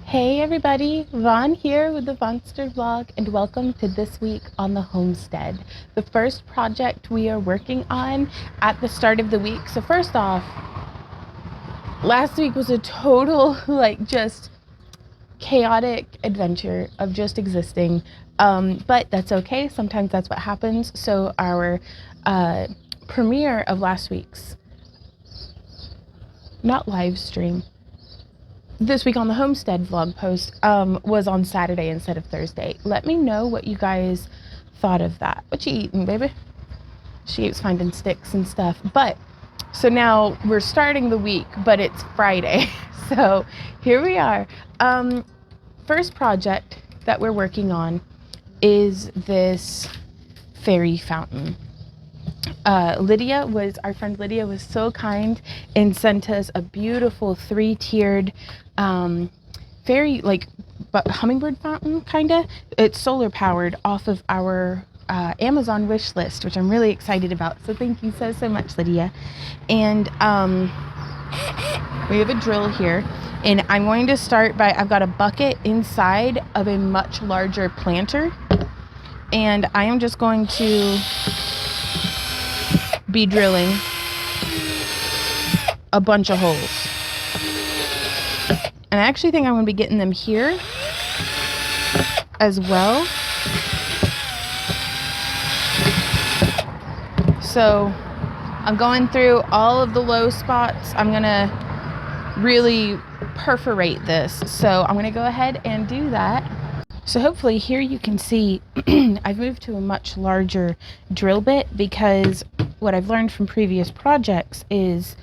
Hey everybody, Vaughn here with the Vonster vlog, and welcome to this week on the Homestead, the first project we are working on at the start of the week. So first off, last week was a total just chaotic adventure of just existing, but that's okay. Sometimes that's what happens. So our premiere of last week's, not live stream, this week on the Homestead vlog post was on Saturday instead of Thursday. Let me know what you guys thought of that. What you eating, baby? She keeps finding sticks and stuff. But so now we're starting the week, but it's Friday. So here we are. First project that we're working on is this fairy fountain. Our friend Lydia was so kind and sent us a beautiful 3-tiered fairy, hummingbird fountain, kinda. It's solar powered off of our Amazon wish list, which I'm really excited about. So thank you so much, Lydia. And we have a drill here, and I'm going to start by, I've got a bucket inside of a much larger planter, and I am just going to be drilling a bunch of holes. And I actually think I'm going to be getting them here as well. So I'm going through all of the low spots. I'm going to really perforate this. So I'm going to go ahead and do that. So hopefully here you can see I've moved to a much larger drill bit, because what I've learned from previous projects is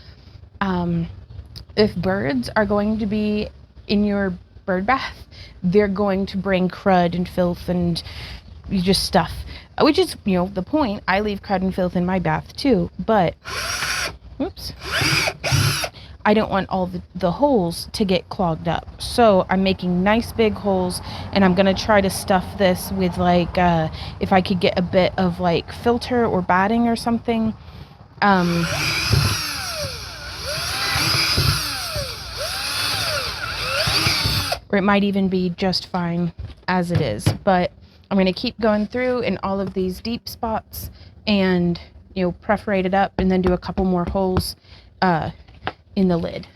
if birds are going to be in your bird bath, they're going to bring crud and filth and just stuff, which is, the point. I leave crud and filth in my bath too, but whoops, I don't want all the holes to get clogged up. So I'm making nice big holes, and I'm gonna try to stuff this with if I could get a bit of filter or batting or something. Or it might even be just fine as it is. But I'm going to keep going through in all of these deep spots and, perforate it up, and then do a couple more holes in the lid.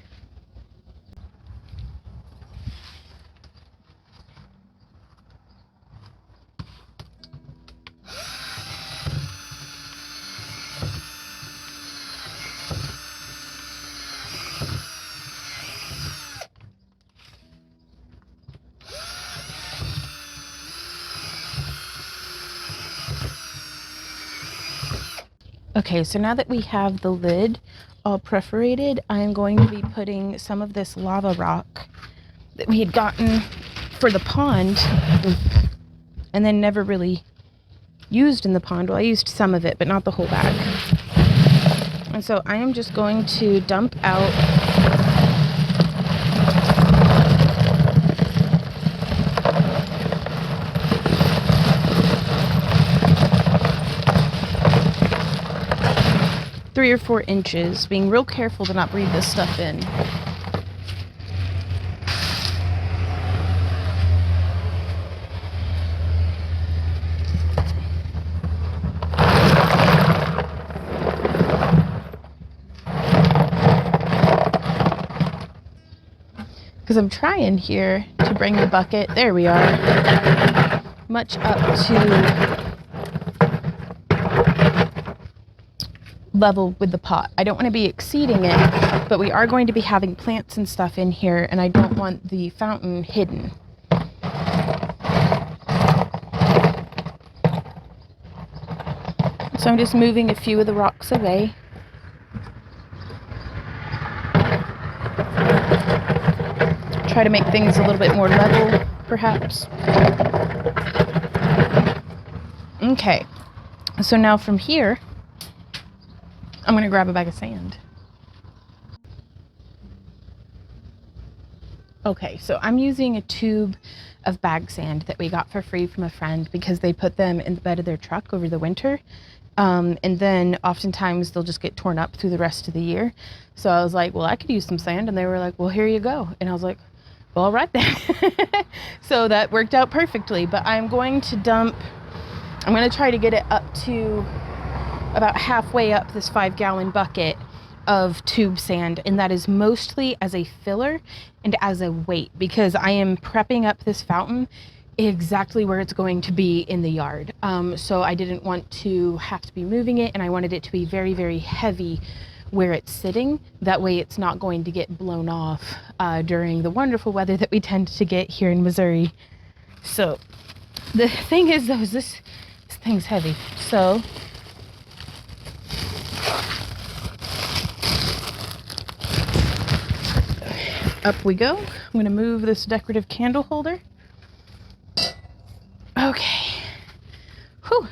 Okay, so now that we have the lid all perforated, I am going to be putting some of this lava rock that we had gotten for the pond and then never really used in the pond. Well, I used some of it, but not the whole bag. And so I am just going to dump out three or 4 inches, being real careful to not breathe this stuff in. Because I'm trying here to bring the bucket, there we are, much up to level with the pot. I don't want to be exceeding it, but we are going to be having plants and stuff in here, and I don't want the fountain hidden. So I'm just moving a few of the rocks away. Try to make things a little bit more level, perhaps. Okay, so now from here, I'm going to grab a bag of sand. Okay, so I'm using a tube of bag sand that we got for free from a friend, because they put them in the bed of their truck over the winter. And then oftentimes they'll just get torn up through the rest of the year. So I was like, well, I could use some sand. And they were like, well, here you go. And I was like, All right then. So that worked out perfectly, but I'm going to try to get it up to about halfway up this 5-gallon bucket of tube sand, and that is mostly as a filler and as a weight, because I am prepping up this fountain exactly where it's going to be in the yard. So I didn't want to have to be moving it, and I wanted it to be very, very heavy where it's sitting. That way it's not going to get blown off during the wonderful weather that we tend to get here in Missouri. So the thing is though, is this thing's heavy. So up we go. I'm going to move this decorative candle holder. Okay. Whew.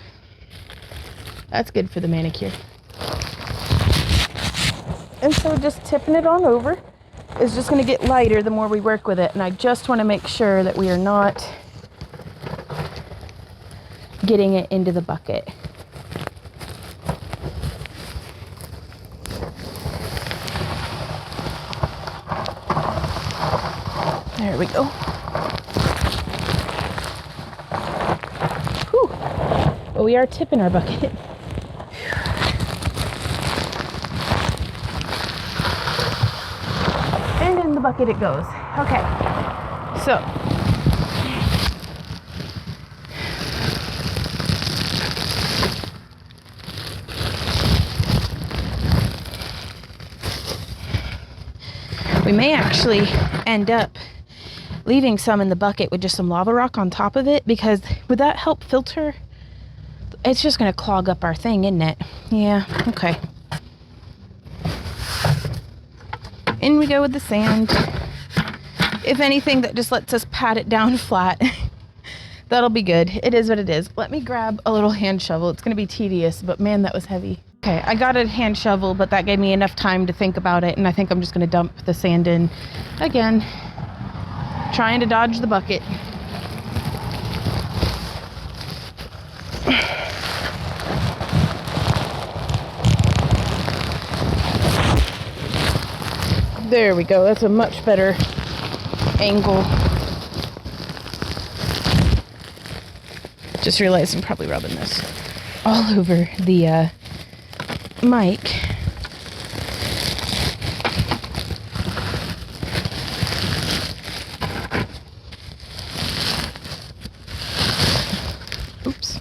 That's good for the manicure. And so just tipping it on over is just going to get lighter the more we work with it. And I just want to make sure that we are not getting it into the bucket. There we go. Whew. Well, we are tipping our bucket. And in the bucket it goes. Okay. So. We may actually end up leaving some in the bucket with just some lava rock on top of it, because would that help filter? It's just going to clog up our thing, isn't it? Yeah, okay. In we go with the sand. If anything, that just lets us pat it down flat. That'll be good. It is what it is. Let me grab a little hand shovel. It's going to be tedious, but man, that was heavy. Okay, I got a hand shovel, but that gave me enough time to think about it, and I think I'm just going to dump the sand in again. Trying to dodge the bucket. There we go. That's a much better angle. Just realized I'm probably rubbing this all over the mic. Oops.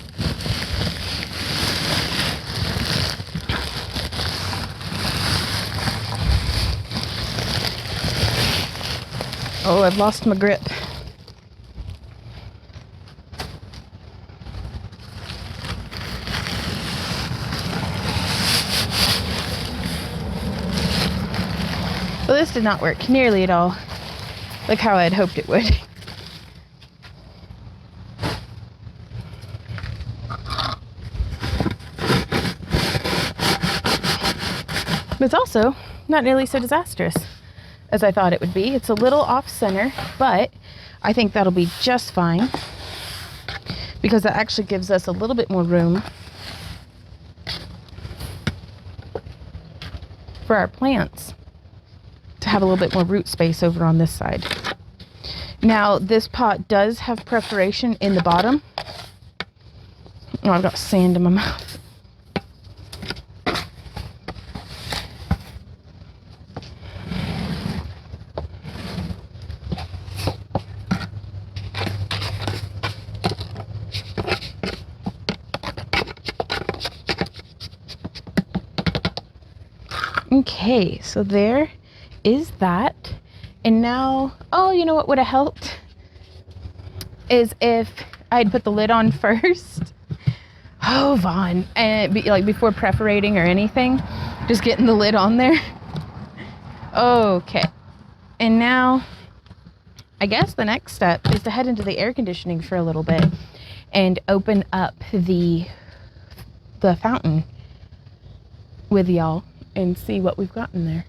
Oh, I've lost my grip. Well, this did not work nearly at all like how I had hoped it would. But it's also not nearly so disastrous as I thought it would be. It's a little off center, but I think that'll be just fine, because that actually gives us a little bit more room for our plants to have a little bit more root space over on this side. Now, this pot does have perforation in the bottom. Oh, I've got sand in my mouth. Okay, so there is that. And now, oh, you know what would have helped? Is if I had put the lid on first. Oh, Vaughn. And like before perforating or anything, just getting the lid on there. Okay. And now, I guess the next step is to head into the air conditioning for a little bit and open up the fountain with y'all and see what we've got in there.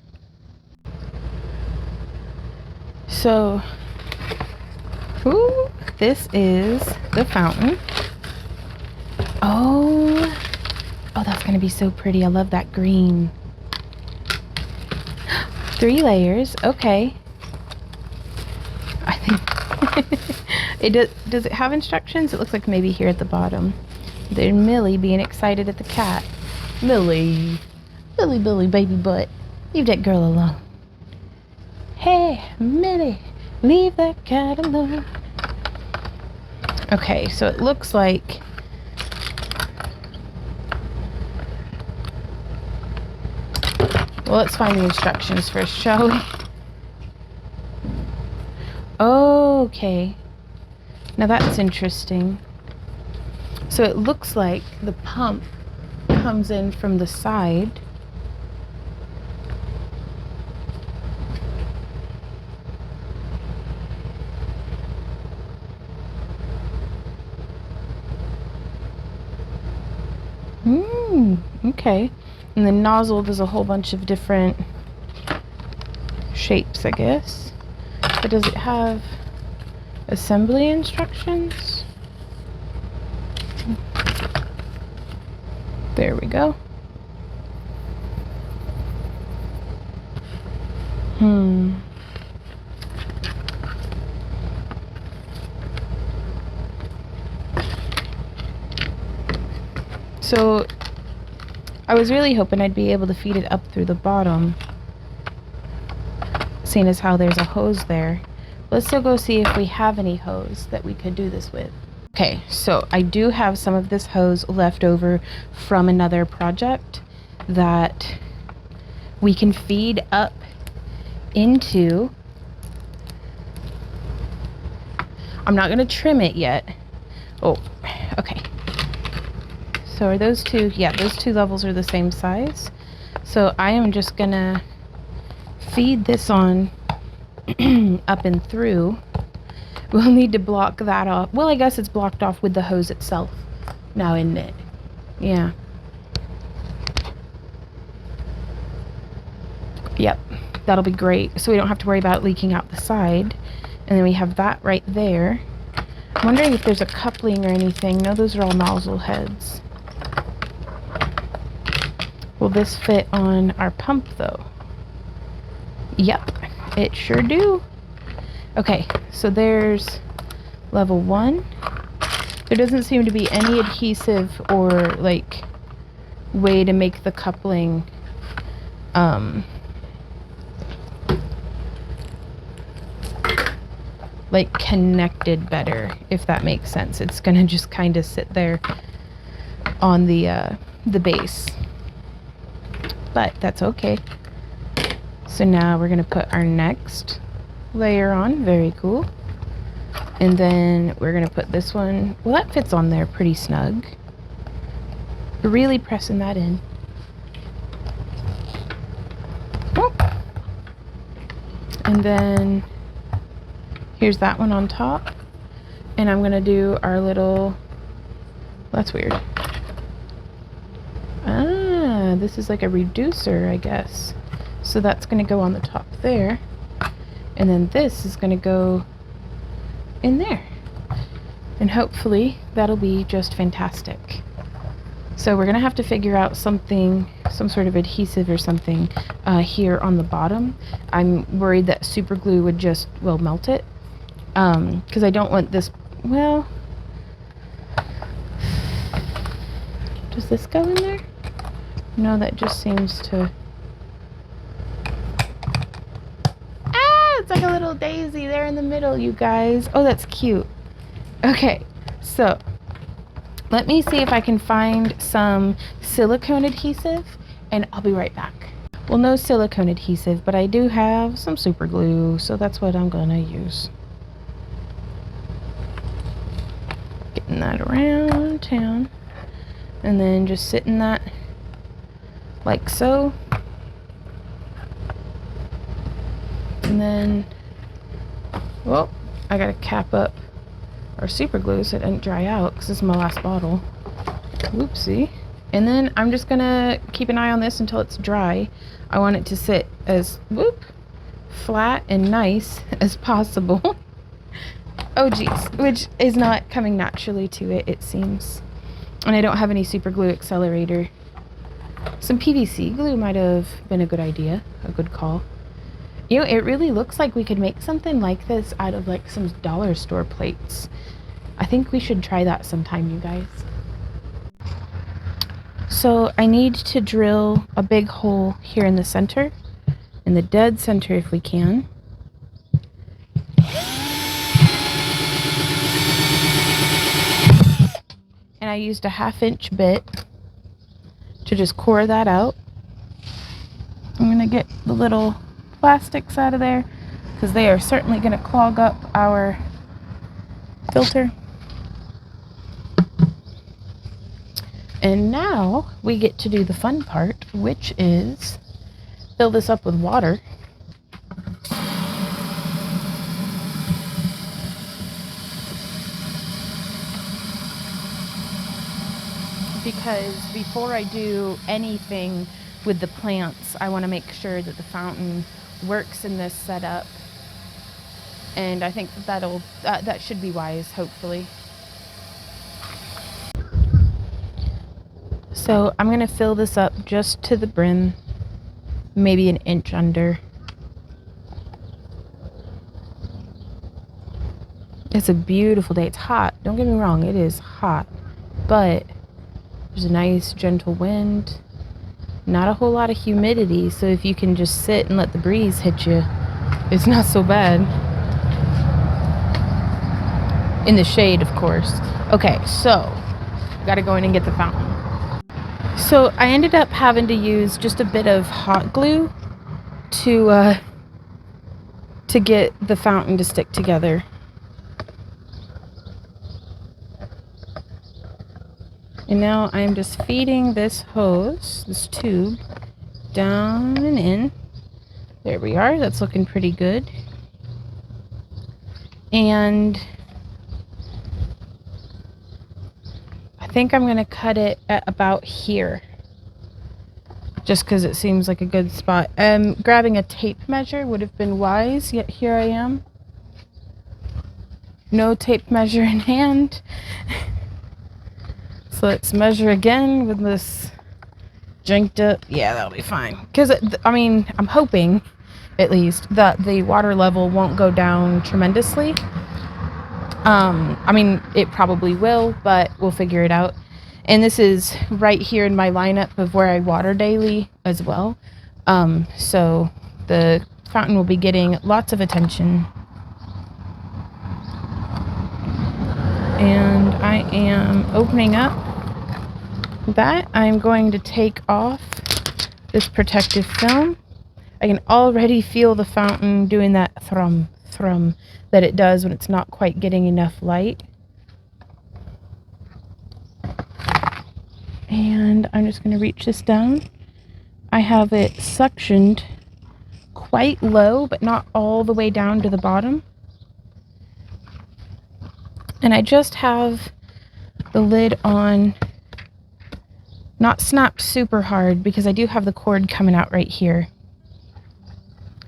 So, ooh, this is the fountain. Oh, that's gonna be so pretty. I love that green. 3 layers, okay. I Does it have instructions? It looks like maybe here at the bottom. There's Millie being excited at the cat. Millie, Billy, baby butt. Leave that girl alone. Hey, Millie, leave that cat alone. Okay, so it looks like well, let's find the instructions first, shall we? Okay. Now that's interesting. So it looks like the pump comes in from the side. Okay. And the nozzle does a whole bunch of different shapes, I guess. But does it have assembly instructions? There we go. So I was really hoping I'd be able to feed it up through the bottom, seeing as how there's a hose there. Let's still go see if we have any hose that we could do this with. Okay, so I do have some of this hose left over from another project that we can feed up into. I'm not going to trim it yet. Oh, okay. So are those two? Yeah, those two levels are the same size. So I am just going to feed this on up and through. We'll need to block that off. Well, I guess it's blocked off with the hose itself now, isn't it? Yeah. Yep, that'll be great. So we don't have to worry about it leaking out the side. And then we have that right there. I'm wondering if there's a coupling or anything. No, those are all nozzle heads. Will this fit on our pump though? Yep, it sure do. Okay, so there's level 1. There doesn't seem to be any adhesive or like way to make the coupling like connected better, if that makes sense. It's gonna just kind of sit there on the base, but that's okay. So now we're gonna put our next layer on. Very cool. And then we're gonna put this one, well, that fits on there pretty snug. Really pressing that in. Oh. And then here's that one on top. And I'm gonna do our little, that's weird. Ah, this is like a reducer, I guess. So that's gonna go on the top there. And then this is gonna go in there. And hopefully that'll be just fantastic. So we're gonna have to figure out something, some sort of adhesive or something here on the bottom. I'm worried that super glue would just, well, melt it. Because I don't want this, well, does this go in there? No, that just seems to, it's like a little daisy there in the middle, you guys. Oh, that's cute. Okay, so let me see if I can find some silicone adhesive and I'll be right back. Well, no silicone adhesive, but I do have some super glue, so that's what I'm gonna use. Getting that around town and then just sitting that like so. And then, well, I gotta cap up our super glue so it doesn't dry out because this is my last bottle. Whoopsie. And then I'm just gonna keep an eye on this until it's dry. I want it to sit as flat and nice as possible. Oh geez, which is not coming naturally to it, it seems. And I don't have any super glue accelerator. Some PVC glue might have been a good idea, a good call. You know, it really looks like we could make something like this out of like some dollar store plates. I think we should try that sometime, you guys. So I need to drill a big hole here in the center, in the dead center if we can. And I used a 1/2 inch bit to just core that out. I'm gonna get the little plastics out of there because they are certainly gonna clog up our filter. And now we get to do the fun part, which is fill this up with water. Because before I do anything with the plants, I want to make sure that the fountain works in this setup. And I think that should be wise, hopefully. So I'm going to fill this up just to the brim, maybe 1 inch under. It's a beautiful day. It's hot. Don't get me wrong, it is hot. But there's a nice gentle wind. Not a whole lot of humidity, so if you can just sit and let the breeze hit you, it's not so bad. In the shade, of course. Okay, so gotta go in and get the fountain. So I ended up having to use just a bit of hot glue to get the fountain to stick together. And now I'm just feeding this hose, this tube, down and in. There we are. That's looking pretty good. And I think I'm going to cut it at about here, just because it seems like a good spot. Grabbing a tape measure would have been wise, yet here I am. No tape measure in hand. So let's measure again with this janked up. Yeah, that'll be fine. Because, I mean, I'm hoping, at least, that the water level won't go down tremendously. I mean, it probably will, but we'll figure it out. And this is right here in my lineup of where I water daily as well. So the fountain will be getting lots of attention. And I am opening up that. I'm going to take off this protective film. I can already feel the fountain doing that thrum, thrum that it does when it's not quite getting enough light. And I'm just going to reach this down. I have it suctioned quite low, but not all the way down to the bottom. And I just have the lid on, not snapped super hard, because I do have the cord coming out right here.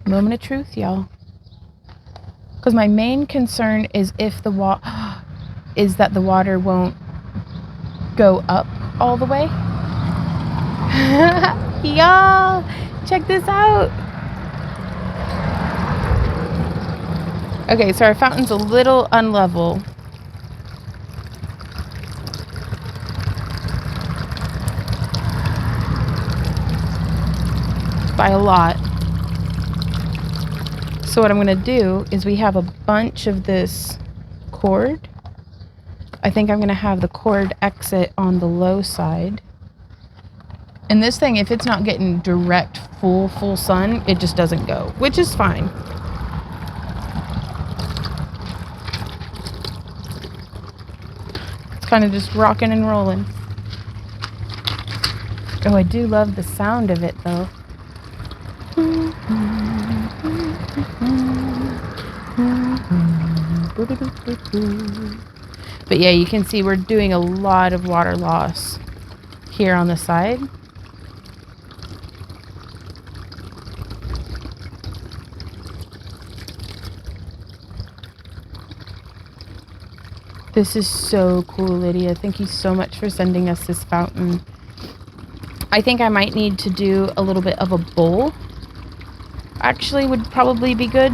Moment of truth, y'all. Because my main concern is if the is that the water won't go up all the way. Y'all, check this out. Okay, so our fountain's a little unlevel. By a lot. So what I'm going to do is we have a bunch of this cord. I think I'm going to have the cord exit on the low side. And this thing, if it's not getting direct full sun, it just doesn't go, which is fine. It's kind of just rocking and rolling. Oh, I do love the sound of it though. But yeah, you can see we're doing a lot of water loss here on the side. This is so cool, Lydia. Thank you so much for sending us this fountain. I think I might need to do a little bit of a bowl actually would probably be good.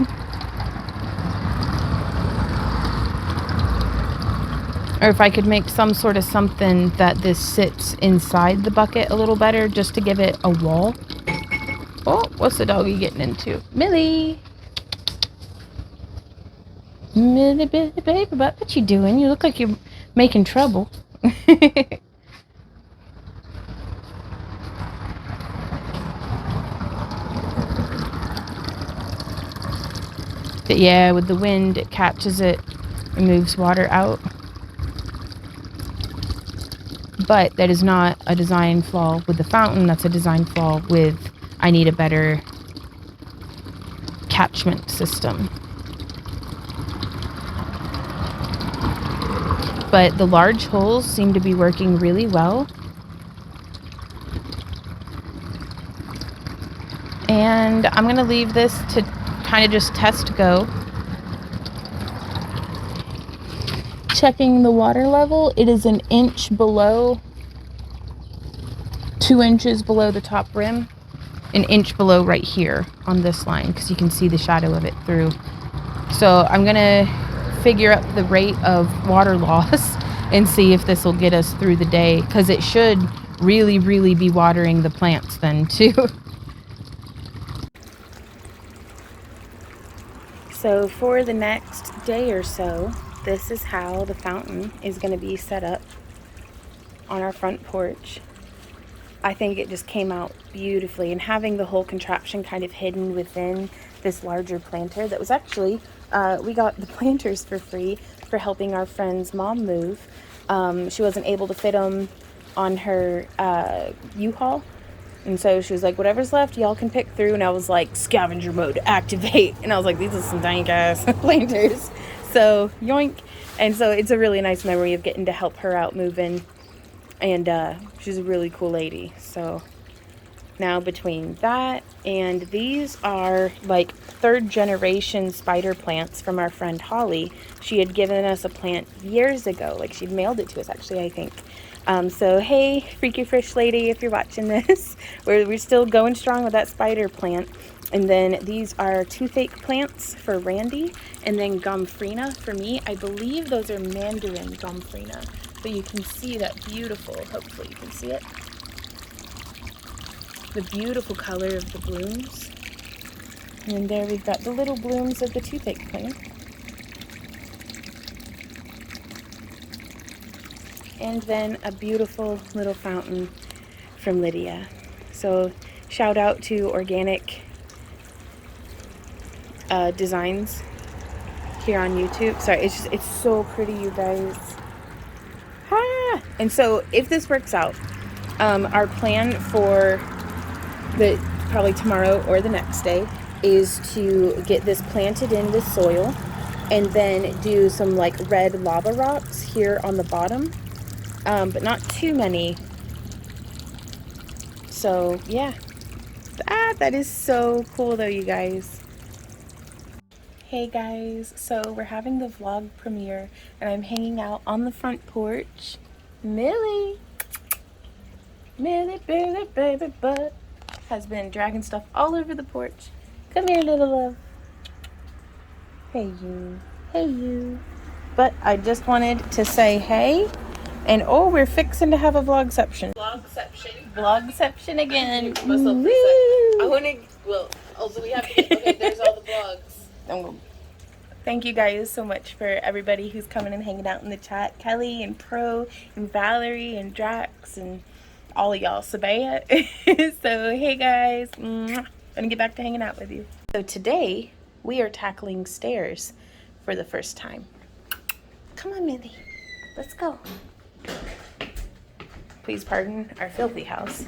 Or if I could make some sort of something that this sits inside the bucket a little better, just to give it a wall. Oh, what's the doggy getting into? Millie! Millie, baby, what you doing? You look like you're making trouble. But yeah, with the wind, it catches it and moves water out. But that is not a design flaw with the fountain. That's a design flaw with, I need a better catchment system. But the large holes seem to be working really well. And I'm going to leave this to kind of just test go. Checking the water level, it is an inch below, 2 inches below the top rim, an inch below right here on this line, because you can see the shadow of it through. So I'm going to figure up the rate of water loss and see if this will get us through the day, because it should really, really be watering the plants then too. So for the next day or so, this is how the fountain is going to be set up on our front porch. I think it just came out beautifully, and having the whole contraption kind of hidden within this larger planter that was actually, we got the planters for free for helping our friend's mom move. She wasn't able to fit them on her U-Haul, and so she was like, whatever's left, y'all can pick through. And I was like, scavenger mode, activate. And I was like, these are some dank ass planters. So, yoink. And so it's a really nice memory of getting to help her out moving. And she's a really cool lady. So now between that and these are like 3rd generation spider plants from our friend Holly. She had given us a plant years ago. Like, she'd mailed it to us actually, I think. So hey, Freaky Fish lady, if you're watching this, we're still going strong with that spider plant. And then these are toothache plants for Randy, and then Gomphrena for me. I believe those are Mandarin Gomphrena. But you can see that beautiful, hopefully you can see it, the beautiful color of the blooms. And then there we've got the little blooms of the toothache plant. And then a beautiful little fountain from Lydia. So shout out to Organic Designs here on YouTube. Sorry, it's so pretty, you guys. Ah! And so if this works out, our plan for probably tomorrow or the next day is to get this planted in with soil, and then do some like red lava rocks here on the bottom, but not too many. So yeah, that is so cool though, you guys. Hey guys, so we're having the vlog premiere and I'm hanging out on the front porch. Millie, baby butt has been dragging stuff all over the porch. Come here, little love. Hey you. But I just wanted to say hey, and oh, we're fixing to have a vlogception. Vlogception again. Woo! I want to, well, also we have, okay, there's all the vlogs. Thank you guys so much for everybody who's coming and hanging out in the chat. Kelly and Pro and Valerie and Drax and all of y'all. Sabella. So hey guys, gonna get back to hanging out with you. So today we are tackling stairs for the first time. Come on, Millie, let's go. Please pardon our filthy house.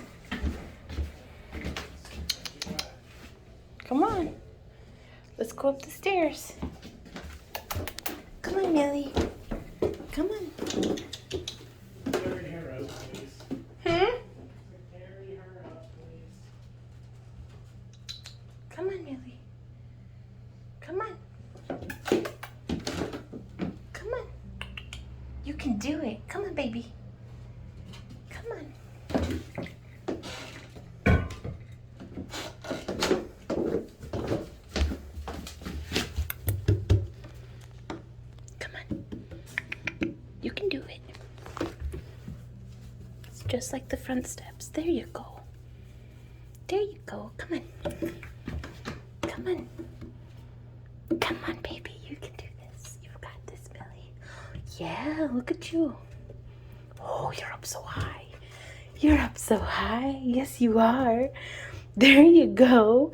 Come on, let's go up the stairs. Come on, Millie. Come on. Carry her up, please. Carry her up, please. Come on, Millie. Come on. Come on. You can do it. Come on, baby. Come on. You can do it. It's just like the front steps. There you go. There you go. Come on. Come on. Come on, baby. You can do this. You've got this, Billy. Yeah, look at you. Oh, you're up so high. You're up so high. Yes, you are. There you go.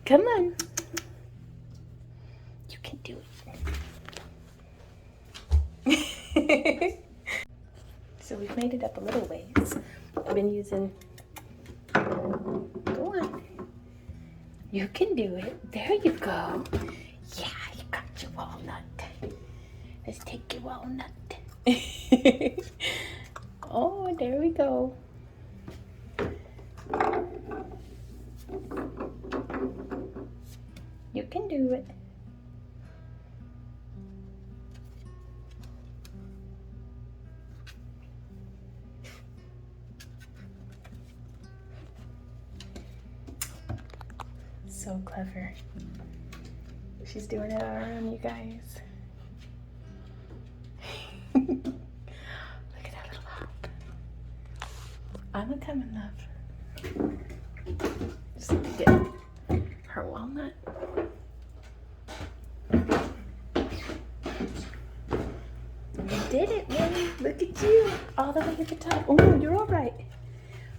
Come on. You can do it. So we've made it up a little ways. I've been using... Go on. You can do it. There you go. Yeah, you got your walnut. Let's take your walnut. Oh, there we go. You can do it. So clever. She's doing it all around, you guys. Look at that little hop. I'm a coming, love. Just need to get her walnut. You did it, Willie. Look at you. All the way at the top. Oh, you're all right.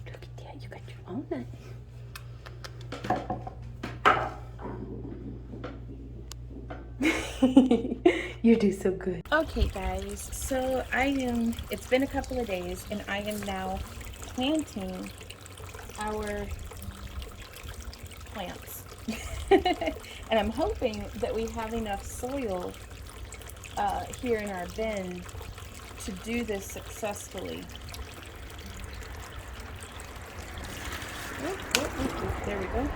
Look at that. You got your walnut. You do so good. Okay, guys, so it's been a couple of days and I am now planting our plants. And I'm hoping that we have enough soil here in our bin to do this successfully. There we go.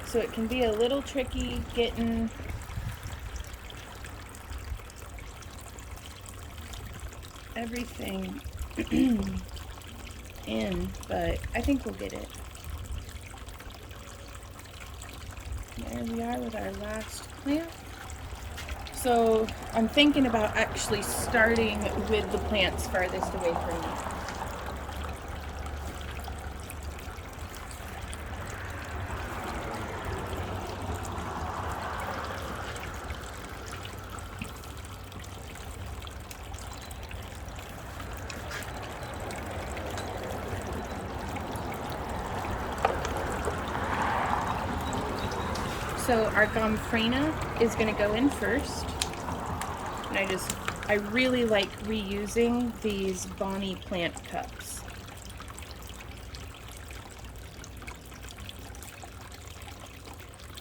So it can be a little tricky getting everything in, but I think we'll get it. There we are with our last plant. So I'm thinking about actually starting with the plants farthest away from me. So our Gomphrena is going to go in first. And I really like reusing these Bonnie plant cups.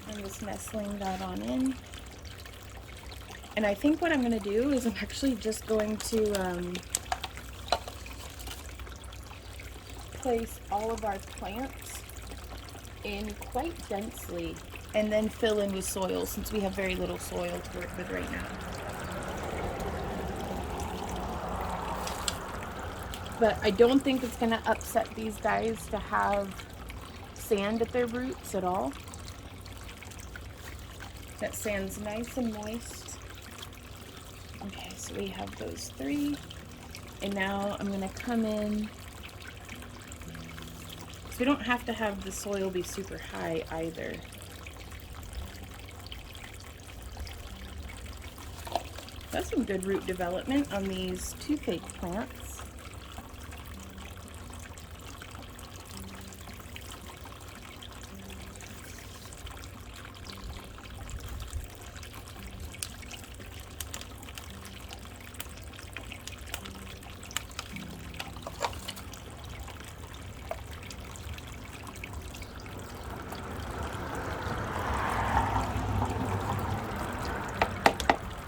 I'm just nestling that on in. And I think what I'm going to do is I'm actually just going to place all of our plants in quite densely and then fill in with soil since we have very little soil to work with right now. But I don't think it's going to upset these guys to have sand at their roots at all. That sand's nice and moist. Okay, so we have those 3. And now I'm going to come in. So we don't have to have the soil be super high either. That's some good root development on these 2 fake plants.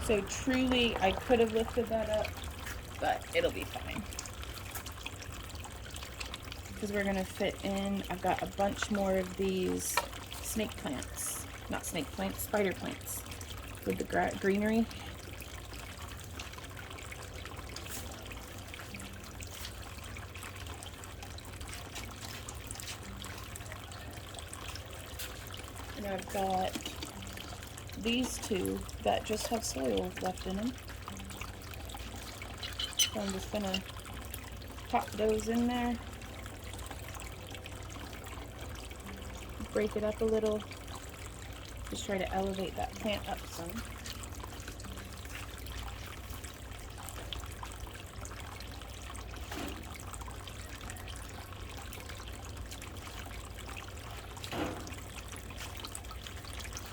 So truly, I could have lifted that up, but it'll be fine. Because we're going to fit in, I've got a bunch more of these snake plants. Not snake plants, spider plants. With the greenery. And I've got these two that just have soil left in them. So I'm just gonna pop those in there. Break it up a little. Just try to elevate that plant up some.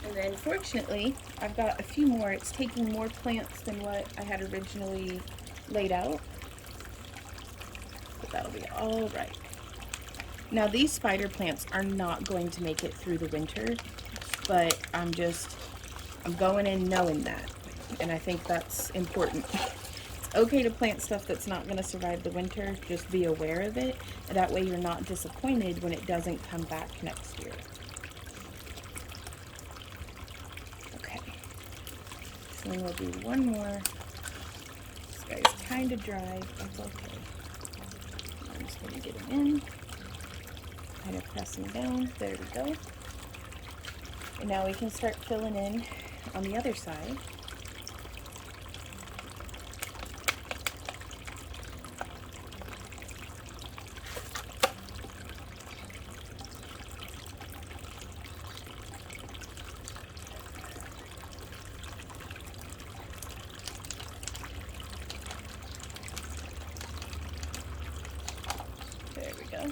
And then fortunately, I've got a few more. It's taking more plants than what I had originally laid out. But that'll be all right. Now these spider plants are not going to make it through the winter, but I'm going in knowing that. And I think that's important. It's okay to plant stuff that's not going to survive the winter. Just be aware of it. And that way you're not disappointed when it doesn't come back next year. Okay. So then we'll do one more. This guy's kind of dry. That's okay. I'm just going to get him in. Kind of pressing down. There we go. And now we can start filling in on the other side. There we go.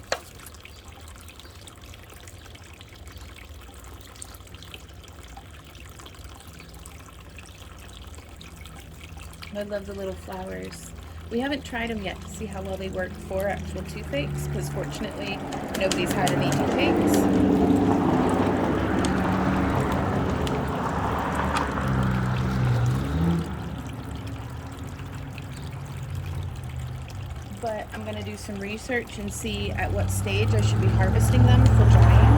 I love the little flowers. We haven't tried them yet to see how well they work for actual toothaches, because fortunately nobody's had any toothaches. But I'm going to do some research and see at what stage I should be harvesting them for drying.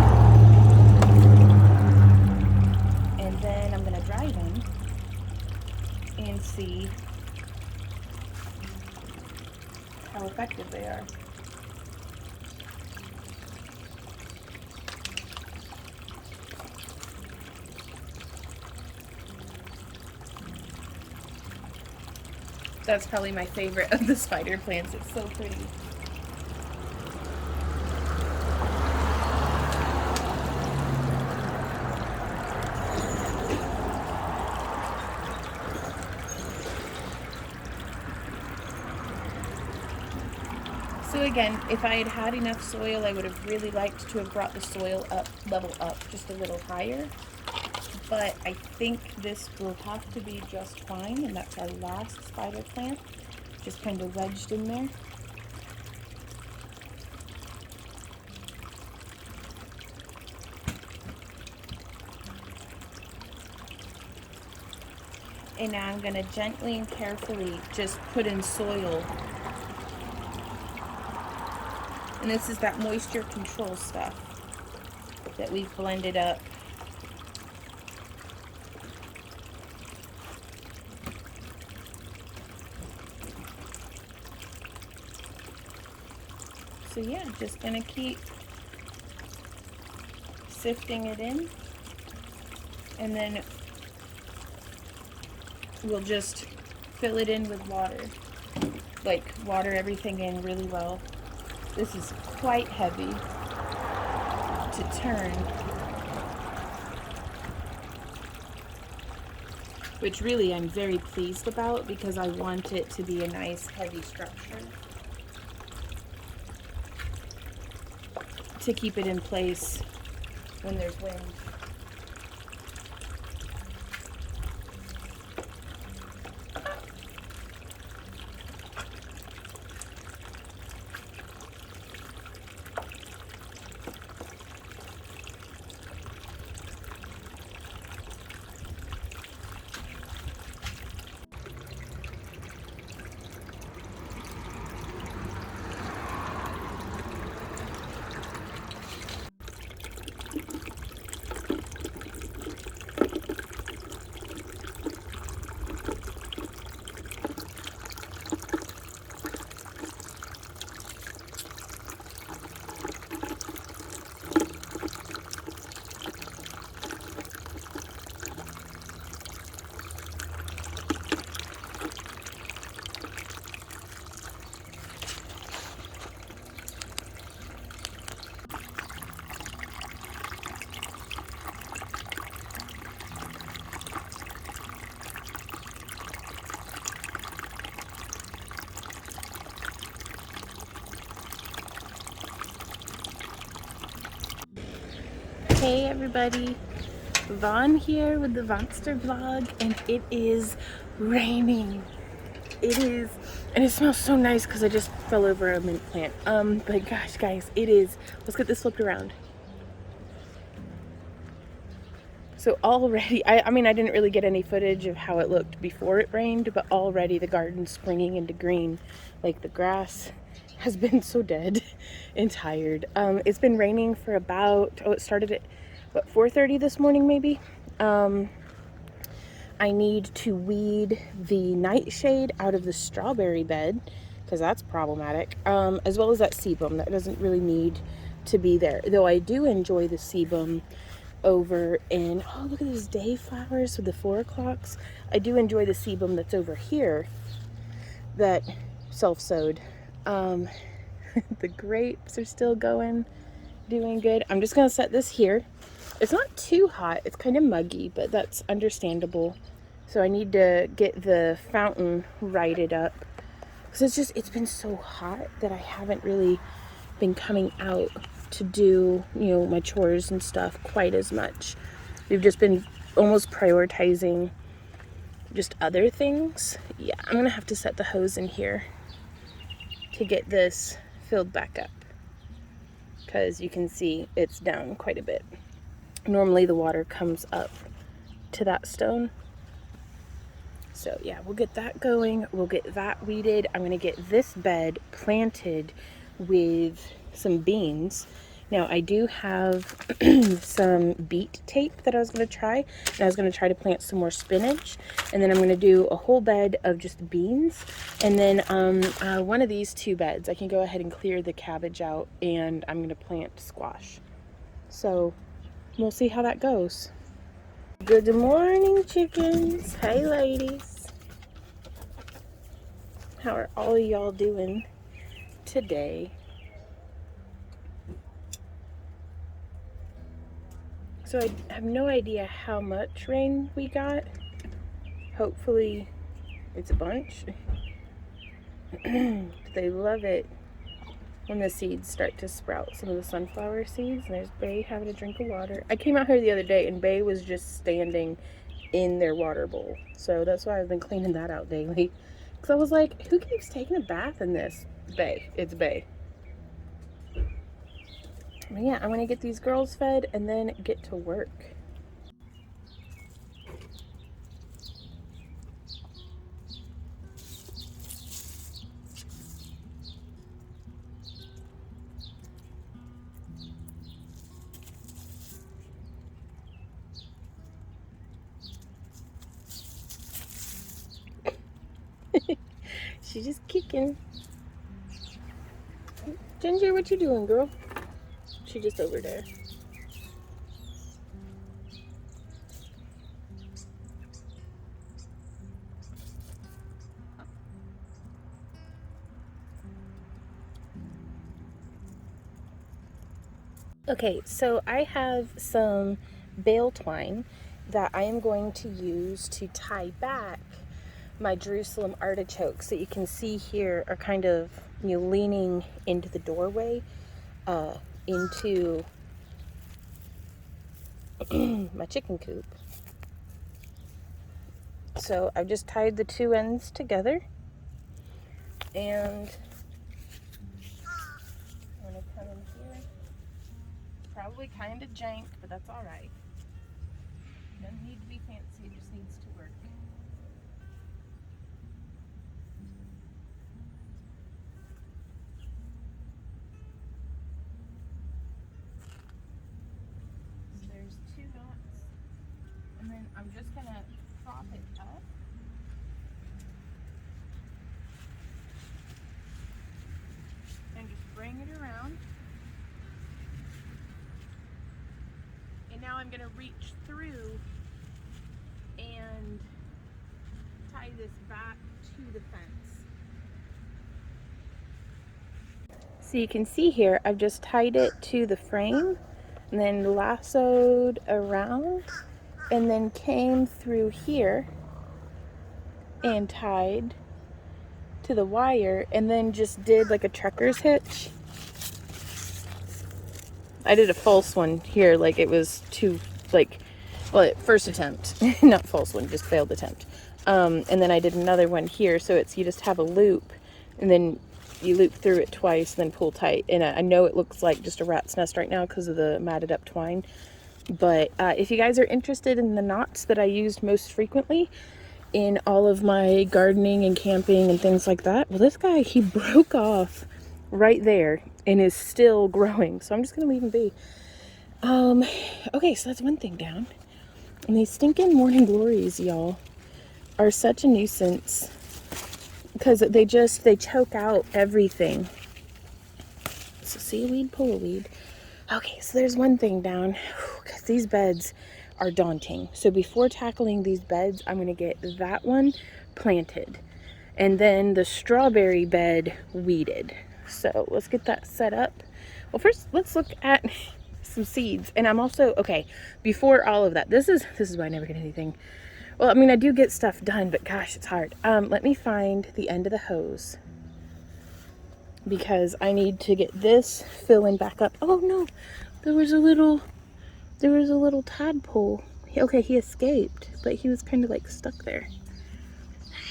And then I'm going to dry them and see how effective they are. That's probably my favorite of the spider plants. It's so pretty. So again, if I had had enough soil, I would have really liked to have brought the soil up, level up just a little higher. But I think this will have to be just fine, and that's our last spider plant, just kind of wedged in there. And now I'm going to gently and carefully just put in soil. And this is that moisture control stuff that we've blended up. So yeah, just gonna keep sifting it in, and then we'll just fill it in with water. Like, water everything in really well. This is quite heavy to turn, which really I'm very pleased about because I want it to be a nice heavy structure to keep it in place when there's wind. Hey everybody, Vaughn here with the Vonster vlog, and it is raining. It is, and it smells so nice because I just fell over a mint plant. But gosh guys, it is, let's get this flipped around. So already, I mean I didn't really get any footage of how it looked before it rained, but already the garden's springing into green. Like the grass has been so dead and tired. It's been raining for about, it started at what, 4:30 this morning maybe. I need to weed the nightshade out of the strawberry bed because that's problematic, as well as that sebum that doesn't really need to be there, though I do enjoy the sebum over in, oh look at those day flowers with the 4 o'clocks. I do enjoy the sebum that's over here that self-sowed. The grapes are still going, doing good. I'm just gonna set this here. It's not too hot, it's kind of muggy, but that's understandable. So I need to get the fountain righted up because it's been so hot that I haven't really been coming out to do, you know, my chores and stuff quite as much. We've just been almost prioritizing just other things. Yeah, I'm gonna have to set the hose in here to get this filled back up because you can see it's down quite a bit. Normally the water comes up to that stone. So yeah, we'll get that going. We'll get that weeded. I'm gonna get this bed planted with some beans. Now I do have some beet tape that I was gonna try, and I was gonna try to plant some more spinach, and then I'm gonna do a whole bed of just beans, and then one of these 2 beds I can go ahead and clear the cabbage out, and I'm gonna plant squash. So we'll see how that goes. Good morning, chickens. Hey, ladies. How are all y'all doing today? So I have no idea how much rain we got. Hopefully it's a bunch. They love it when the seeds start to sprout, some of the sunflower seeds. And there's Bay having a drink of water. I came out here the other day and Bay was just standing in their water bowl. So that's why I've been cleaning that out daily. Because I was like, who keeps taking a bath in this? Bay. It's Bay. But yeah, I'm going to get these girls fed and then get to work. She's just kicking. Ginger, what you doing, girl? She just over there. Okay, so I have some bale twine that I am going to use to tie back my Jerusalem artichokes that you can see here are kind of, you know, leaning into the doorway, into my chicken coop. So I've just tied the 2 ends together, and I'm gonna come in here. Probably kind of jank, but that's all right. Doesn't need to be fancy, it just needs to work. So there's 2 knots, and then I'm just gonna prop it up. And just bring it around. And now I'm gonna reach through and tie this back to the fence. So you can see here, I've just tied it to the frame and then lassoed around and then came through here and tied to the wire and then just did like a trucker's hitch. I did a false one here, like it was too, like, well, first attempt, not false one, just failed attempt. And then I did another one here, so it's, you just have a loop, and then you loop through it twice, then pull tight. And I know it looks like just a rat's nest right now because of the matted up twine, but if you guys are interested in the knots that I used most frequently in all of my gardening and camping and things like that, well, this guy, he broke off right there and is still growing, so I'm just gonna leave him be. Okay, so that's one thing down. And these stinking morning glories, y'all, are such a nuisance because they choke out everything. So seaweed, pull a weed. Okay, so there's one thing down, because these beds are daunting. So before tackling these beds, I'm gonna get that one planted and then the strawberry bed weeded. So let's get that set up. Well, first let's look at some seeds. And I'm also, okay, before all of that, this is why I never get anything. Well, I mean, I do get stuff done, but gosh, it's hard. Let me find the end of the hose because I need to get this filling back up. Oh no, there was a little tadpole. Okay, he escaped, but he was kind of like stuck there.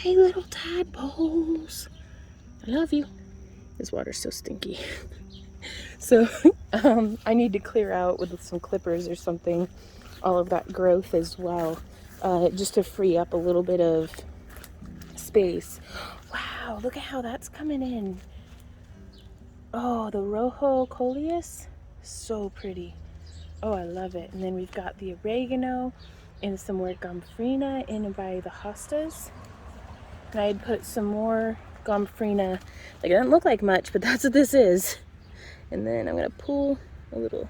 Hey, little tadpoles, I love you. This water's so stinky. So I need to clear out with some clippers or something all of that growth as well, just to free up a little bit of space. Wow, look at how that's coming in. Oh, the rojo coleus, so pretty. Oh, I love it. And then we've got the oregano and some more Gomphrena in by the hostas. And I had put some more Gomphrena. Like, it doesn't look like much, but that's what this is. And then I'm gonna pull a little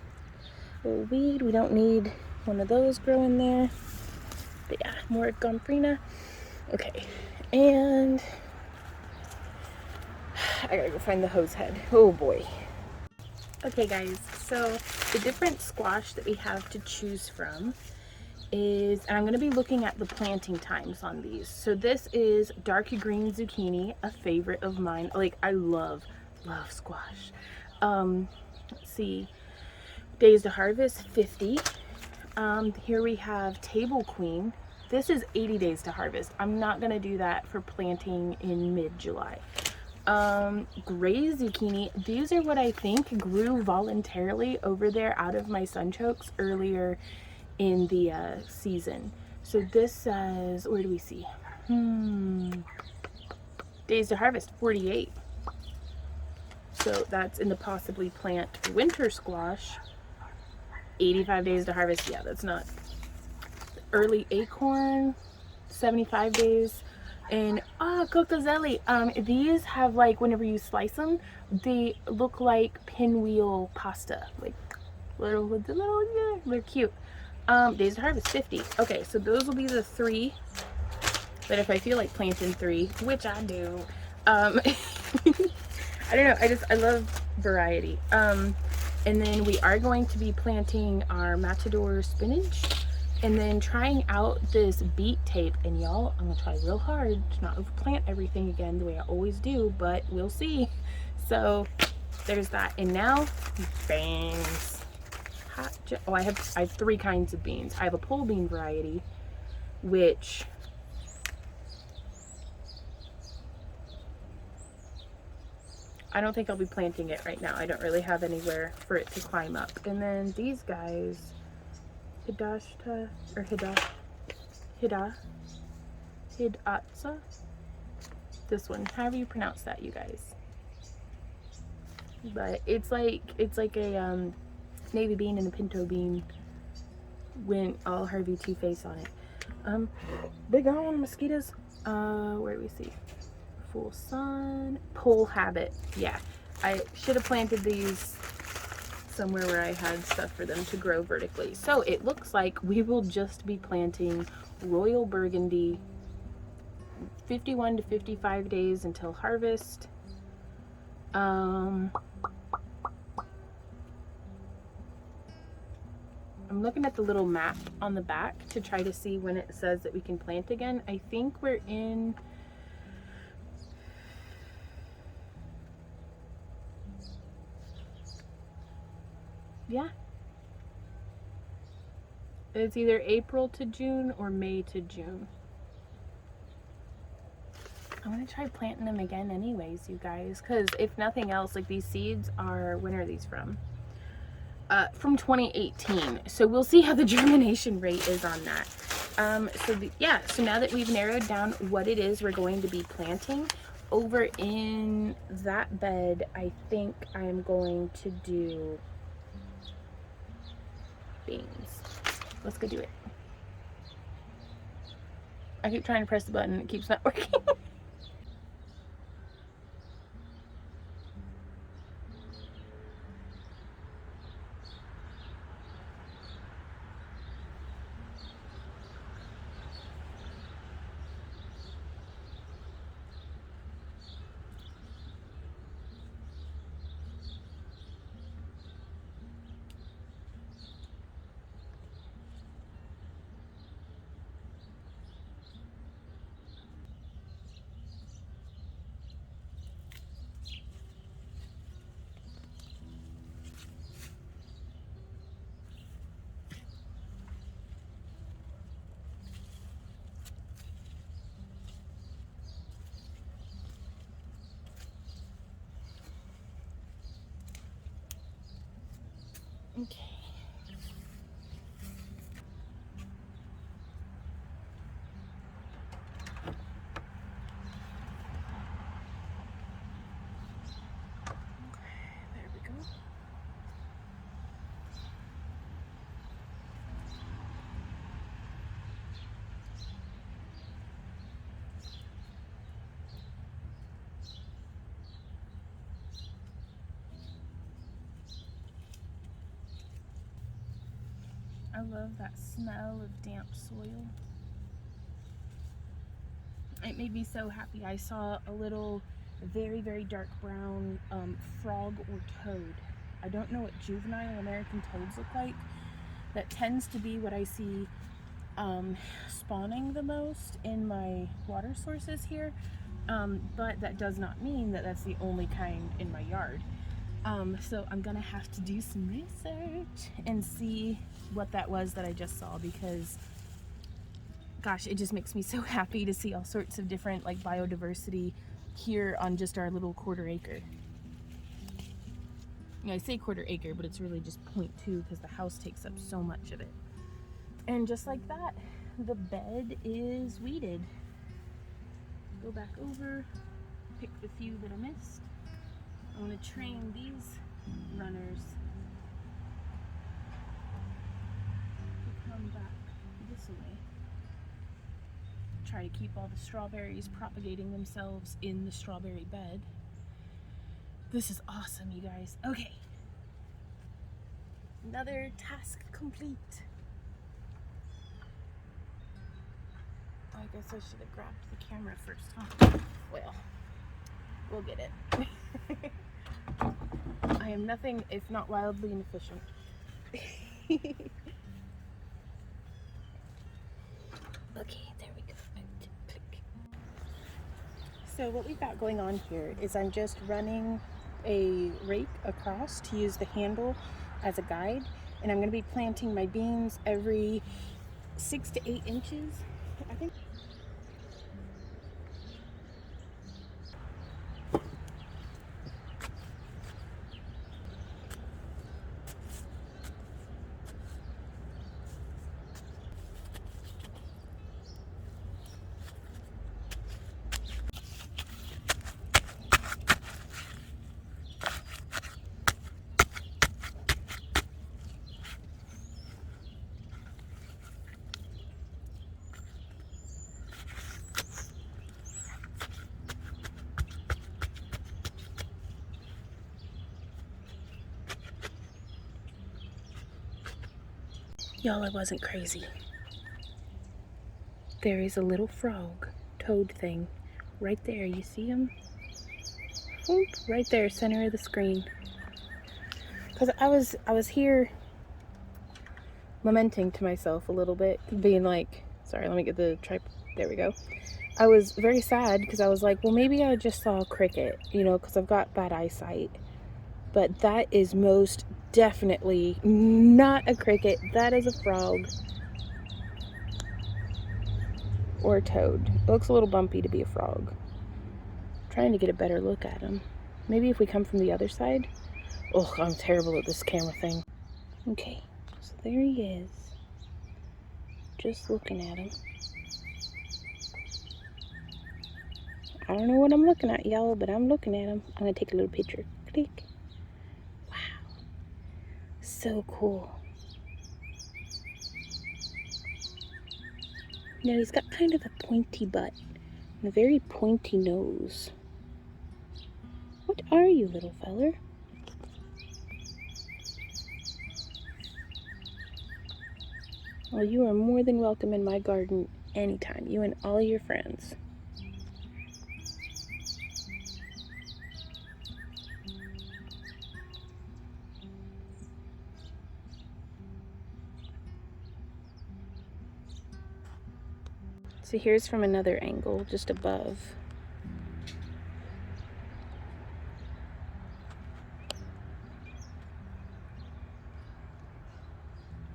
weed. We don't need one of those growing there. But yeah, more Gomphrena. Okay, and I gotta go find the hose head. Oh boy. Okay guys, so the different squash that we have to choose from is, and I'm going to be looking at the planting times on these. So this is dark green zucchini, a favorite of mine. Like, I love squash. Let's see, days to harvest 50. Here we have table queen. This is 80 days to harvest. I'm not going to do that for planting in mid-July. Gray zucchini, these are what I think grew voluntarily over there out of my sunchokes earlier in the season. So this says, where do we see? Days to harvest 48. So that's in the possibly plant winter squash. 85 days to harvest. Yeah, that's not. Early acorn 75 days. And coccozelli, these have, like, whenever you slice them, they look like pinwheel pasta, like little, yeah, they're cute. Days to harvest 50. Okay, so those will be the three. But if I feel like planting 3, which I do, I don't know, I love variety. And then we are going to be planting our matador spinach and then trying out this beet tape. And y'all, I'm gonna try real hard to not overplant everything again the way I always do, but we'll see. So there's that. And now beans. Oh, I have 3 kinds of beans. I have a pole bean variety, which I don't think I'll be planting it right now. I don't really have anywhere for it to climb up. And then these guys, Hidashta, or Hidatsa, this one, however you pronounce that, you guys. But it's like a navy bean and a pinto bean went all Harvey Two-Face on it. Big on mosquitoes. Where do we see? Full sun, pole habit. Yeah, I should have planted these somewhere where I had stuff for them to grow vertically. So it looks like we will just be planting Royal Burgundy 51 to 55 days until harvest. I'm looking at the little map on the back to try to see when it says that we can plant again. I think we're in Yeah. It's either April to June or May to June. I'm gonna try planting them again anyways, you guys, because if nothing else, like these seeds are, when are these from? From 2018. So we'll see how the germination rate is on that. So now that we've narrowed down what it is we're going to be planting, over in that bed, I think I'm going to do beans. Let's go do it. I keep trying to press the button, it keeps not working. Okay. There we go. I love that smell of damp soil. It made me so happy. I saw a little very, very dark brown frog or toad. I don't know what juvenile American toads look like. That tends to be what I see spawning the most in my water sources here. But that does not mean that that's the only kind in my yard. So I'm gonna have to do some research and see what that was that I just saw, because gosh, it just makes me so happy to see all sorts of different like biodiversity here on just our little quarter acre. You know, I say quarter acre, but it's really just 0.2 because the house takes up so much of it. And just like that, the bed is weeded. Go back over, pick the few that I missed. I'm gonna train these runners to come back this way. Try to keep all the strawberries propagating themselves in the strawberry bed. This is awesome, you guys. Okay. Another task complete. I guess I should have grabbed the camera first, huh? Well, we'll get it. I am nothing if not wildly inefficient. Okay, there we go. Click. So what we've got going on here is I'm just running a rake across to use the handle as a guide, and I'm going to be planting my beans every 6 to 8 inches, I think. Y'all, I wasn't crazy. There is a little frog, toad thing, right there. You see him? Oop, right there, center of the screen. Because I was here lamenting to myself a little bit, being like, sorry, let me get the tripod. There we go. I was very sad because I was like, well, maybe I just saw a cricket, you know, because I've got bad eyesight. But that is most definitely not a cricket. That is a frog. Or a toad. It looks a little bumpy to be a frog. I'm trying to get a better look at him. Maybe if we come from the other side. Oh, I'm terrible at this camera thing. Okay, so there he is. Just looking at him. I don't know what I'm looking at, y'all, but I'm looking at him. I'm gonna take a little picture. Click. Wow. So cool. Now he's got kind of a pointy butt and a very pointy nose. What are you, little feller? Well, you are more than welcome in my garden anytime, you and all your friends. So here's from another angle, just above.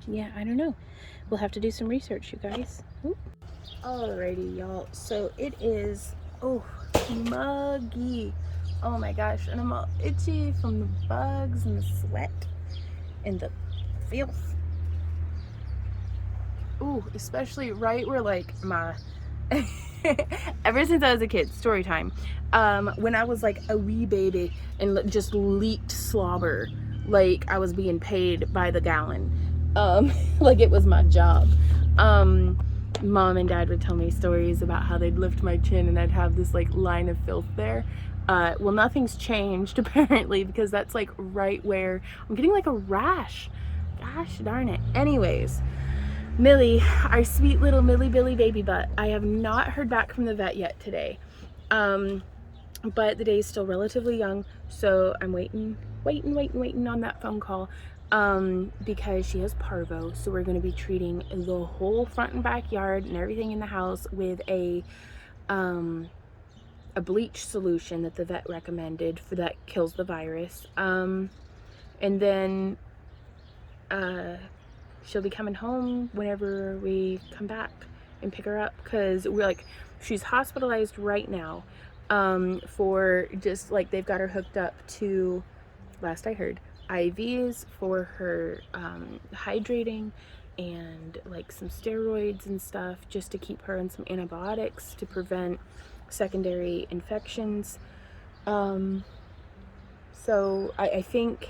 Yeah, I don't know. We'll have to do some research, you guys. Ooh. Alrighty, y'all. So it is, oh, muggy. Oh my gosh. And I'm all itchy from the bugs and the sweat and the filth. Ooh, especially right where like my, ever since I was a kid, story time. When I was like a wee baby and just leaked slobber, like I was being paid by the gallon. Like it was my job. Mom and Dad would tell me stories about how they'd lift my chin and I'd have this like line of filth there. Well, nothing's changed apparently, because that's like right where I'm getting like a rash. Gosh darn it. Anyways, Millie, our sweet little Millie Billy baby butt. I have not heard back from the vet yet today. But the day is still relatively young, so I'm waiting on that phone call. Because she has parvo, so we're going to be treating the whole front and backyard and everything in the house with a bleach solution that the vet recommended for that kills the virus. And then she'll be coming home whenever we come back and pick her up, because we're like, she's hospitalized right now for just like, they've got her hooked up to, last I heard, IVs for her hydrating and like some steroids and stuff, just to keep her on some antibiotics to prevent secondary infections. So I think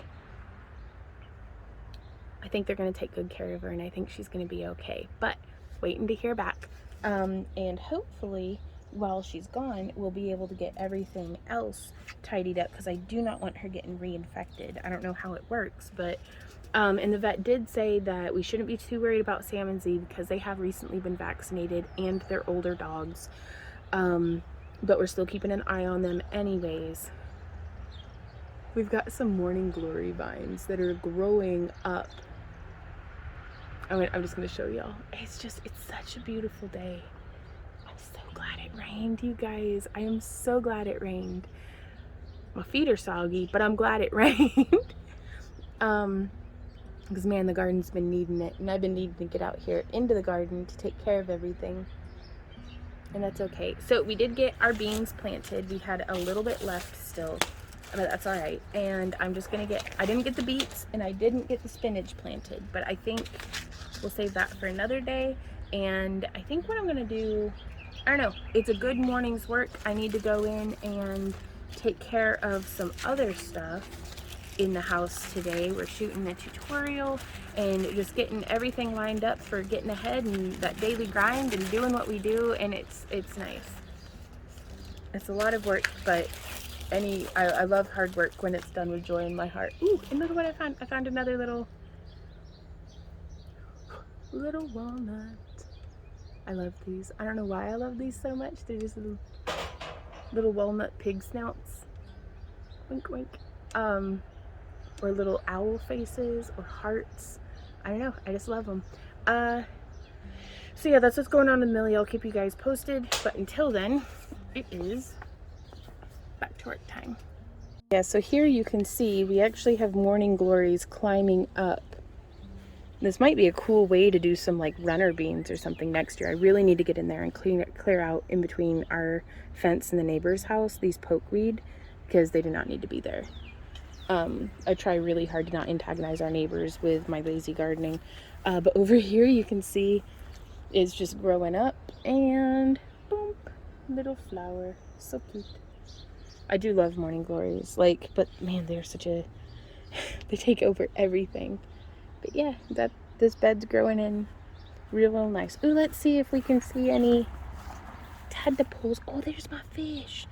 they're going to take good care of her, and I think she's going to be okay, but waiting to hear back. And hopefully while she's gone, we'll be able to get everything else tidied up, because I do not want her getting reinfected. I don't know how it works, but and the vet did say that we shouldn't be too worried about Sam and Z because they have recently been vaccinated and they're older dogs. But we're still keeping an eye on them anyways. We've got some morning glory vines that are growing up. I'm just going to show y'all. It's such a beautiful day. I'm so glad it rained, you guys. I am so glad it rained. My feet are soggy, but I'm glad it rained. Because man, the garden's been needing it, and I've been needing to get out here into the garden to take care of everything, and that's okay. So we did get our beans planted. We had a little bit left still, but that's all right. And I'm just gonna I didn't get the beets and I didn't get the spinach planted, but I think we'll save that for another day. And I think what I'm gonna do, I don't know, it's a good morning's work. I need to go in and take care of some other stuff in the house today. We're shooting a tutorial and just getting everything lined up for getting ahead and that daily grind and doing what we do, and it's nice. It's a lot of work, but I love hard work when it's done with joy in my heart. Ooh, and look what I found. I found another little walnut. I love these. I don't know why I love these so much. They're just little walnut pig snouts. Wink wink. Or little owl faces or hearts. I don't know, I just love them. So yeah, that's what's going on with Millie. I'll keep you guys posted, but until then, it is back to work time. Yeah, so here you can see we actually have morning glories climbing up. This might be a cool way to do some like runner beans or something next year. I really need to get in there and clear out in between our fence and the neighbor's house these pokeweed, because they do not need to be there. I try really hard to not antagonize our neighbors with my lazy gardening. But over here you can see it's just growing up, and boom, little flower. So cute. I do love morning glories, like, but man, they're such a, they take over everything. But yeah, this bed's growing in real nice. Ooh, let's see if we can see any tadpoles. Oh, there's my fish.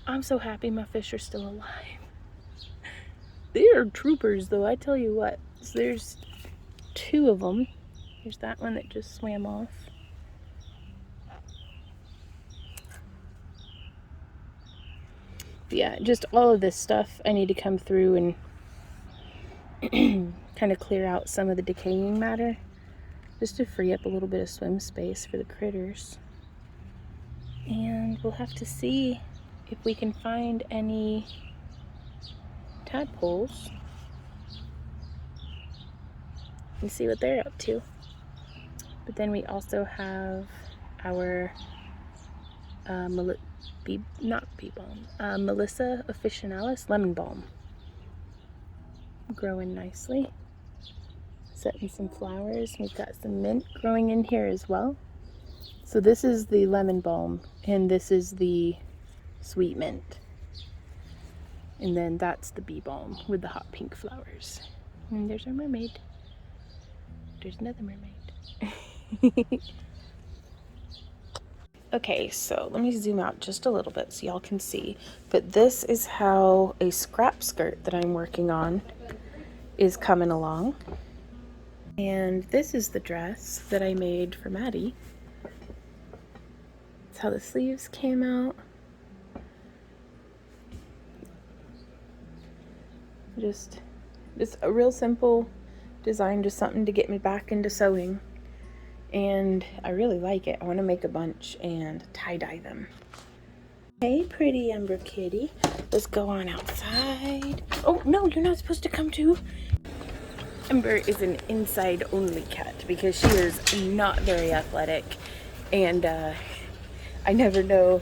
I'm so happy my fish are still alive. They are troopers, though, I tell you what. So there's 2 of them. There's that one that just swam off. But yeah, just all of this stuff I need to come through and kind of clear out some of the decaying matter, just to free up a little bit of swim space for the critters. And we'll have to see if we can find any tadpoles and see what they're up to. But then we also have our Melissa Officinalis lemon balm growing nicely, setting some flowers. We've got some mint growing in here as well. So this is the lemon balm, and this is the sweet mint, and then that's the bee balm with the hot pink flowers. And there's our mermaid. There's another mermaid. Okay, so let me zoom out just a little bit so y'all can see. But this is how a scrap skirt that I'm working on is coming along. And this is the dress that I made for Maddie. That's how the sleeves came out. Just a real simple design, just something to get me back into sewing. And I really like it. I want to make a bunch and tie-dye them. Hey, pretty Ember Kitty. Let's go on outside. Oh, no, you're not supposed to come too. Ember is an inside-only cat because she is not very athletic. And I never know,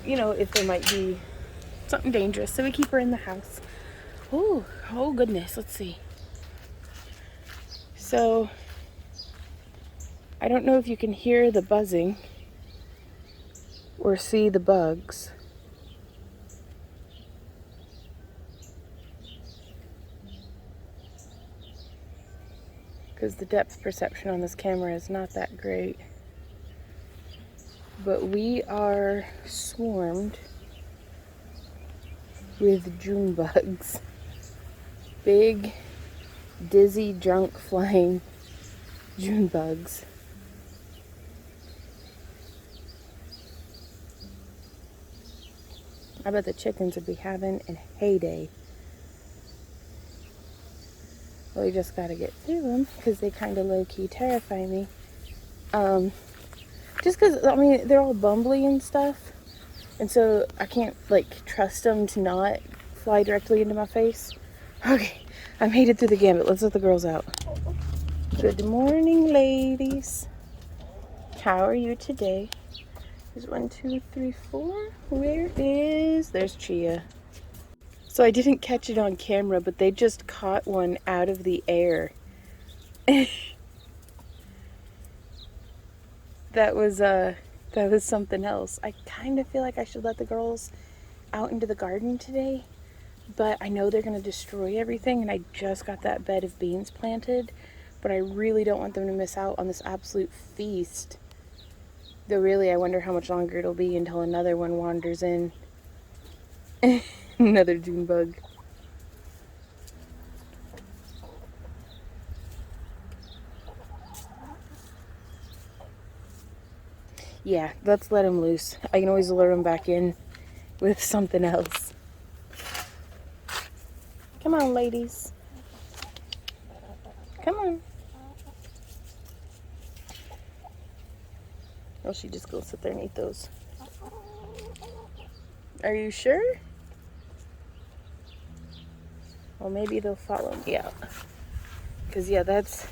if there might be something dangerous. So we keep her in the house. Oh goodness. Let's see. So I don't know if you can hear the buzzing or see the bugs. Because the depth perception on this camera is not that great. But we are swarmed with June bugs. Big, dizzy, drunk, flying June bugs. I bet the chickens would be having a heyday. Well, we just gotta get through them because they kind of low-key terrify me. Just because, they're all bumbly and stuff. And so I can't, trust them to not fly directly into my face. Okay, I made it through the gambit. Let's let the girls out. Good morning, ladies. How are you today? There's 1, 2, 3, 4. There's Chia. So I didn't catch it on camera, but they just caught one out of the air. That was something else. I kind of feel like I should let the girls out into the garden today, but I know they're going to destroy everything, and I just got that bed of beans planted, but I really don't want them to miss out on this absolute feast. Though really, I wonder how much longer it'll be until another one wanders in. Another June bug. Yeah, let's let him loose. I can always lure him back in with something else. Come on, ladies. Come on. Oh, she just go sit there and eat those. Are you sure? Well, maybe they'll follow me out. Because, yeah, that's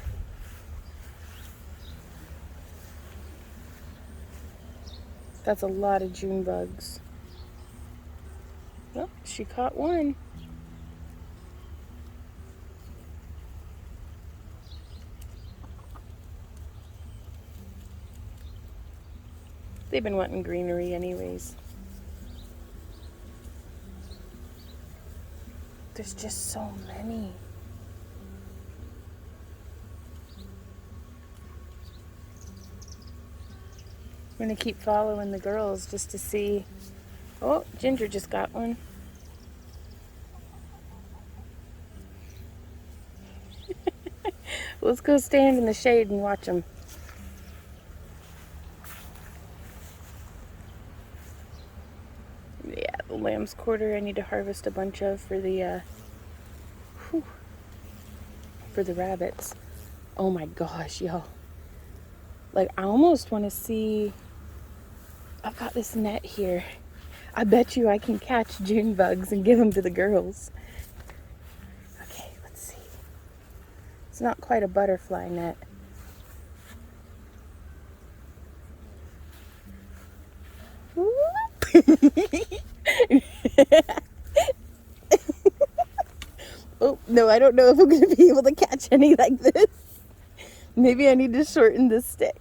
a lot of June bugs. Oh, she caught one. They've been wanting greenery anyways. There's just so many. I'm gonna keep following the girls just to see. Oh, Ginger just got one. Let's go stand in the shade and watch them. Yeah, the lamb's quarter I need to harvest a bunch of for the for the rabbits. Oh my gosh, y'all. Like, I almost want to see. I've got this net here. I bet you I can catch June bugs and give them to the girls. Okay, let's see. It's not quite a butterfly net. Oh, no, I don't know if I'm going to be able to catch any like this. Maybe I need to shorten the stick.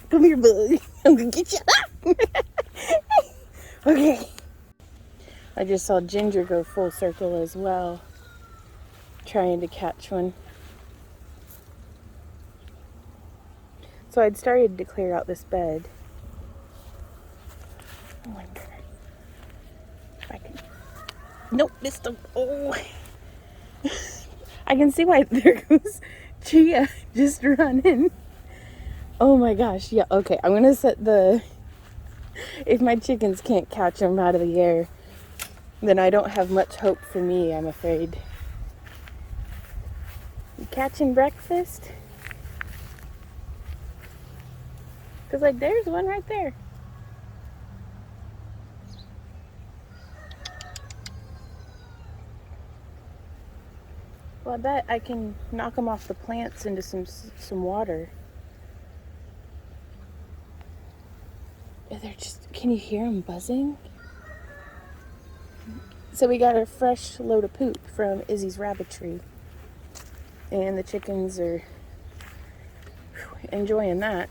Come here, bug. I'm going to get you. Okay. I just saw Ginger go full circle as well, trying to catch one. So I'd started to clear out this bed. I wonder if I can. Nope, missed him. Oh. I can see why. There goes Chia just running. Oh my gosh. Yeah, okay. I'm going to set the. If my chickens can't catch them out of the air, then I don't have much hope for me, I'm afraid. You catching breakfast? Because, like, there's one right there. Well, I bet I can knock them off the plants into some water. They're just, can you hear them buzzing? So we got a fresh load of poop from Izzy's rabbitry. And the chickens are enjoying that.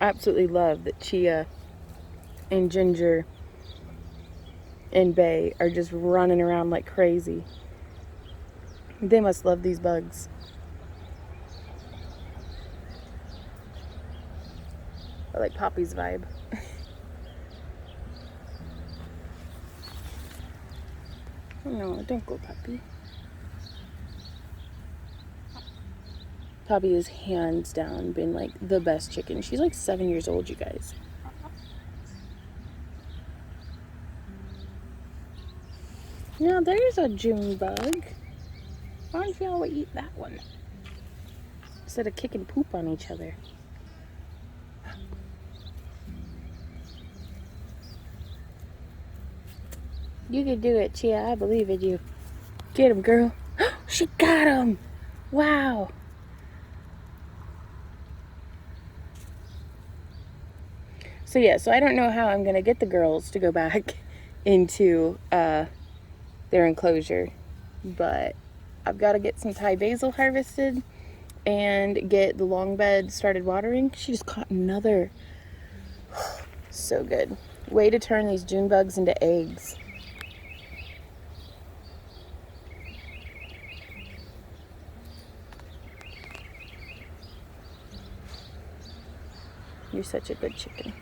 I absolutely love that Chia and Ginger and Bay are just running around like crazy. They must love these bugs. I like Poppy's vibe. No, don't go, Poppy. Poppy has hands down been like the best chicken. She's like 7 years old, you guys. Now there's a June bug. Why don't y'all eat that one? Instead of kicking poop on each other. You can do it, Chia. I believe in you. Get him, girl. She got him. Wow. So yeah, so I don't know how I'm going to get the girls to go back into their enclosure. But I've got to get some Thai basil harvested and get the long bed started watering. She just caught another. So good. Way to turn these June bugs into eggs. You're such a good chicken.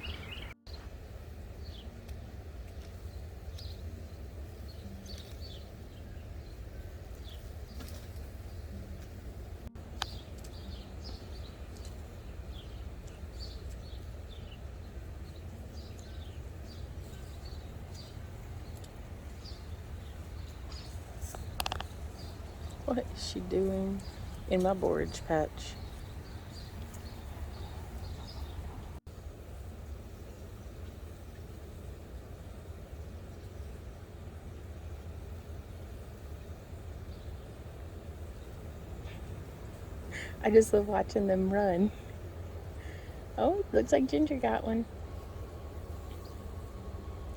What is she doing in my borage patch? I just love watching them run. Oh, looks like Ginger got one.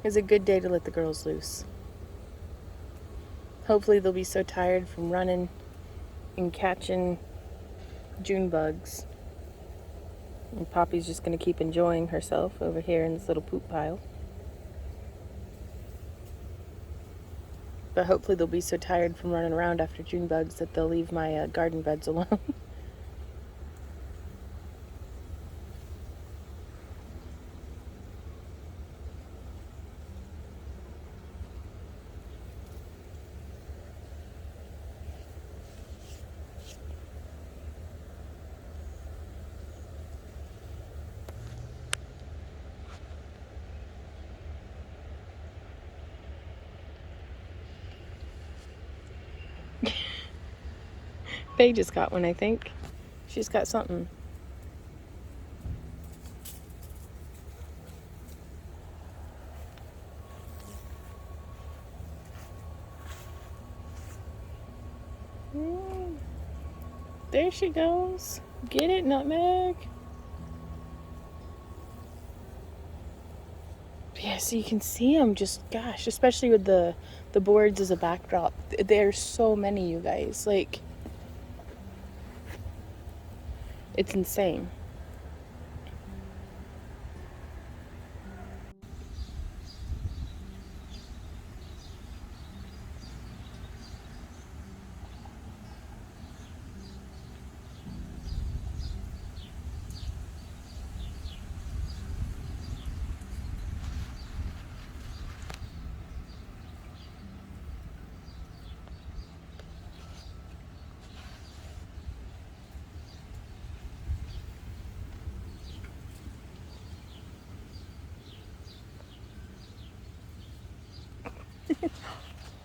It's a good day to let the girls loose. Hopefully they'll be so tired from running and catching June bugs. And Poppy's just going to keep enjoying herself over here in this little poop pile. But hopefully they'll be so tired from running around after June bugs that they'll leave my garden beds alone. Faye just got one, I think. She's got something. There she goes. Get it, Nutmeg. Yeah, so you can see them just, gosh, especially with the boards as a backdrop. There's so many, you guys. Like, it's insane.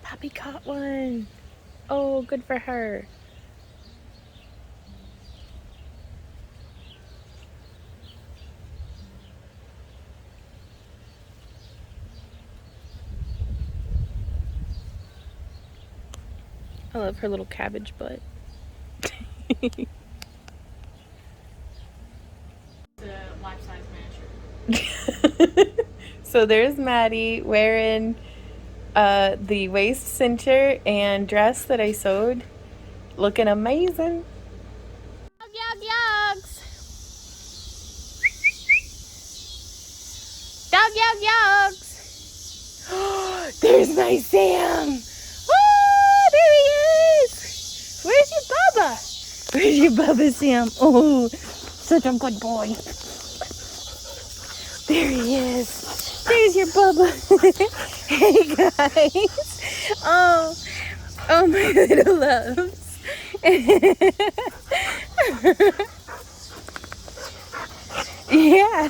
Poppy caught one. Oh, good for her. I love her little cabbage butt. The life-size miniature. So there's Maddie wearing the waist cincher and dress that I sewed. Looking amazing. Yug yugs. Dog yug yugs. There's my Sam. Oh, there he is. Where's your Bubba? Where's your Bubba, Sam? Oh, such a good boy. There he is. There's your Bubba. Hey guys. Oh my little loves. Yeah.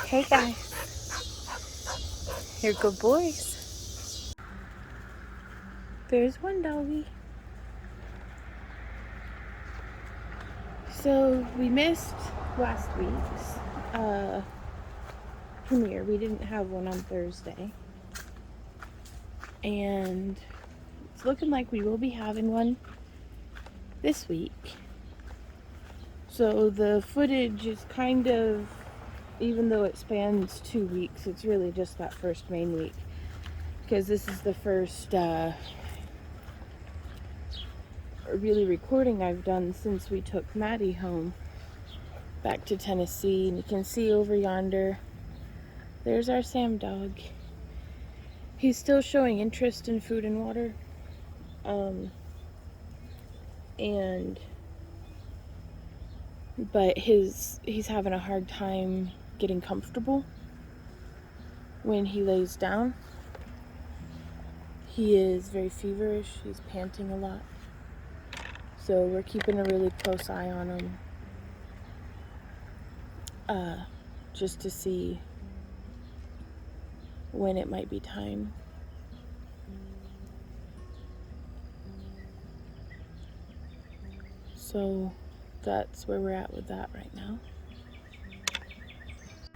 Hey guys. You're good boys. There's one doggy. So we missed last week's premiere. We didn't have one on Thursday. And it's looking like we will be having one this week. So the footage is kind of, even though it spans 2 weeks, it's really just that first main week. Because this is the first really recording I've done since we took Maddie home back to Tennessee. And you can see over yonder, there's our Sam dog. He's still showing interest in food and water. But he's having a hard time getting comfortable when he lays down. He is very feverish. He's panting a lot. So we're keeping a really close eye on him. Just to see when it might be time So that's where we're at with that right now.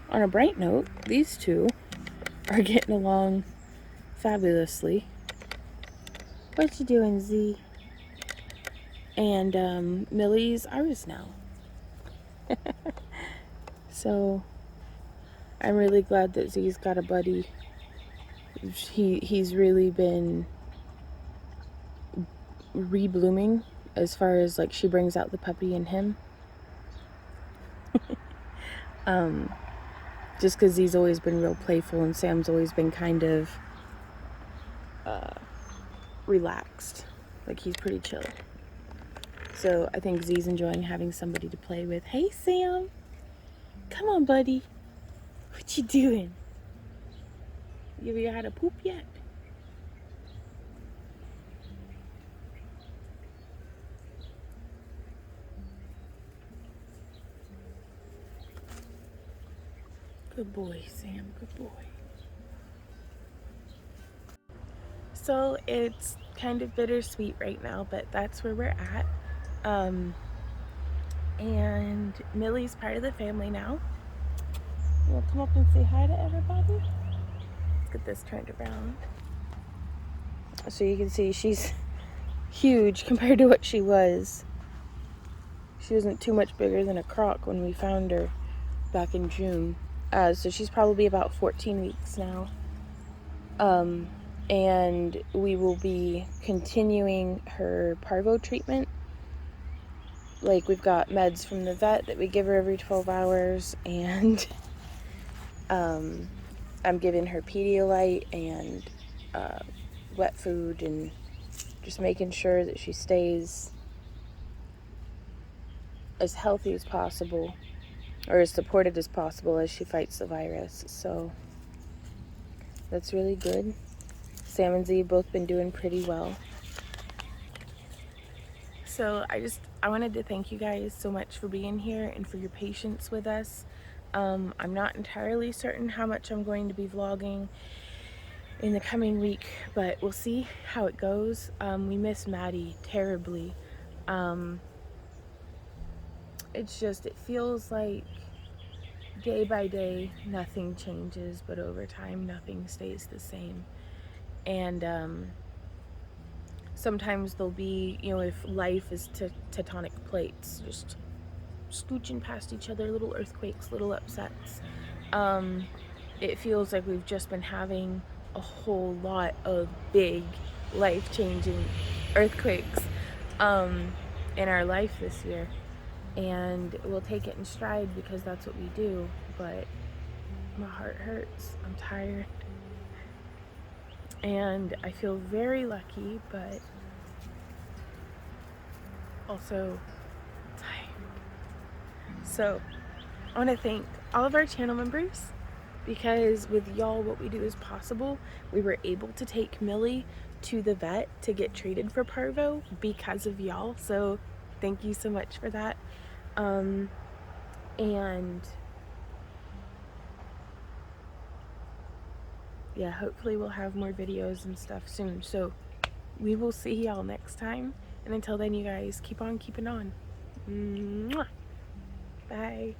On a bright note, these two are getting along fabulously. What you doing, Z? And Millie's ours now. So I'm really glad that Z's got a buddy. He's really been reblooming as far as like she brings out the puppy in him. Just because Z's always been real playful and Sam's always been kind of relaxed. Like he's pretty chill. So I think Z's enjoying having somebody to play with. Hey Sam, come on buddy. What you doing? You ever had a poop yet? Good boy, Sam, good boy. So it's kind of bittersweet right now, but that's where we're at. And Millie's part of the family now. You wanna come up and say hi to everybody? Let's get this turned around. So you can see she's huge compared to what she was. She wasn't too much bigger than a croc when we found her back in June. So she's probably about 14 weeks now. And we will be continuing her Parvo treatment. Like we've got meds from the vet that we give her every 12 hours, and I'm giving her Pedialyte and wet food, and just making sure that she stays as healthy as possible, or as supported as possible as she fights the virus. So that's really good. Sam and Z have both been doing pretty well. So I wanted to thank you guys so much for being here and for your patience with us. I'm not entirely certain how much I'm going to be vlogging in the coming week, but we'll see how it goes. We miss Maddie terribly. It's just, it feels like day by day nothing changes, but over time nothing stays the same. And sometimes there'll be, you know, if life is tectonic plates just scooching past each other, little earthquakes, little upsets, it feels like we've just been having a whole lot of big life-changing earthquakes in our life this year, and we'll take it in stride because that's what we do. But my heart hurts, I'm tired, and I feel very lucky, but also tired. So I want to thank all of our channel members, because with y'all what we do is possible. We were able to take Millie to the vet to get treated for Parvo because of y'all, so thank you so much for that. And yeah, hopefully we'll have more videos and stuff soon, so we will see y'all next time, and until then you guys keep on keeping on. Mwah. Bye.